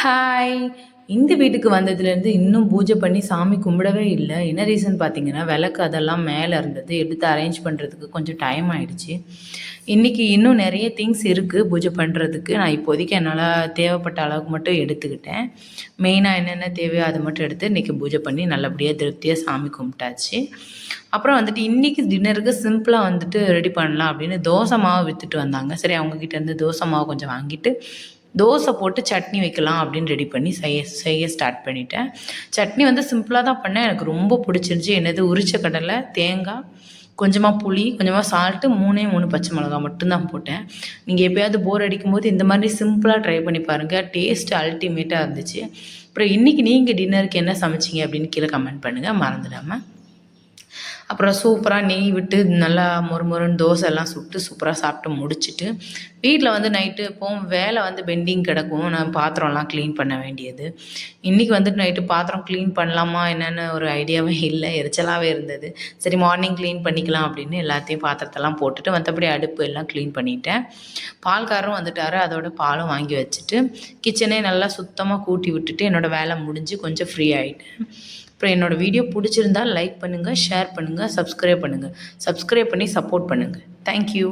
Hi! இந்த வீட்டுக்கு வந்ததுலேருந்து இன்னும் பூஜை பண்ணி சாமி கும்பிடவே இல்ல. என்ன ரீசன் பார்த்தீங்கன்னா, விளக்கு அதெல்லாம் மேல இருந்தது. எடுத்து அரேஞ்ச் பண்ணுறதுக்கு கொஞ்சம் டைம் ஆயிடுச்சு. இன்னைக்கு இன்னும் நெறைய திங்ஸ் இருக்கு பூஜை பண்ணுறதுக்கு. நான் இப்போதைக்கு என்னால தேவைப்பட்ட அளவுக்கு மட்டும் எடுத்துக்கிட்டேன். மெயினா என்னென்ன தேவையோ அத மட்டும் எடுத்து இன்னைக்கு பூஜை பண்ணி நல்லபடியா திருப்தியா சாமி கும்பிட்டாச்சு. அப்புறம் வந்துட்டு இன்னைக்கு டின்னருக்கு சிம்பிளா வந்துட்டு ரெடி பண்ணலாம் அப்படின்னு தோசை மாவு வித்துட்டு வந்தாங்க. சரி அவங்க கிட்ட இருந்து தோசை மாவு கொஞ்சம் வாங்கிட்டு தோசை போட்டு சட்னி வைக்கலாம் அப்படின்னு ரெடி பண்ணி செய்ய செய்ய ஸ்டார்ட் பண்ணிட்டேன். சட்னி வந்து சிம்பிளாக தான் பண்ணேன். எனக்கு ரொம்ப பிடிச்சிருந்துச்சி. என்னது உரிச்ச கடலை, தேங்காய், கொஞ்சமாக புளி, கொஞ்சமாக சால்ட்டு, 3 பச்சை மிளகா மட்டும்தான் போட்டேன். நீங்கள் எப்போயாவது போர் அடிக்கும்போது இந்த மாதிரி சிம்பிளாக ட்ரை பண்ணி பாருங்கள். டேஸ்ட் அல்டிமேட்டாக இருந்துச்சு. அப்புறம் இன்றைக்கி நீங்கள் டின்னருக்கு என்ன சமைச்சிங்க அப்படின்னு கீழே கமெண்ட் பண்ணுங்கள் மறந்துடாமல். அப்புறம் சூப்பராக நெய் விட்டு நல்லா மொறுமொறுன்னு தோசை எல்லாம் சுட்டு சூப்பராக சாப்பிட்டு முடிச்சுட்டு வீட்டில் வந்து நைட்டு எப்போவும் வேலை வந்து பெண்டிங் கிடக்கும். நான் பாத்திரம்லாம் க்ளீன் பண்ண வேண்டியது. இன்றைக்கி வந்துட்டு நைட்டு பாத்திரம் க்ளீன் பண்ணலாமா என்னென்னு ஒரு ஐடியாவே இல்லை, எரிச்சலாகவே இருந்தது. சரி மார்னிங் க்ளீன் பண்ணிக்கலாம் அப்படின்னு எல்லாத்தையும் பாத்திரத்தெல்லாம் போட்டுட்டு மற்றபடி அடுப்பு எல்லாம் க்ளீன் பண்ணிட்டேன். பால்காரரும் வந்துட்டார். அதோட பாலும் வாங்கி வச்சுட்டு கிச்சனே நல்லா சுத்தமாக கூட்டி விட்டுட்டு என்னோடய வேலை முடிஞ்சு கொஞ்சம் ஃப்ரீ ஆகிட்டேன். அப்புறம் என்னோடய வீடியோ பிடிச்சிருந்தால் லைக் பண்ணுங்கள், ஷேர் பண்ணுங்கள், சப்ஸ்கிரைப் பண்ணுங்கள். சப்ஸ்கிரைப் பண்ணி சப்போர்ட் பண்ணுங்கள். தேங்க்யூ.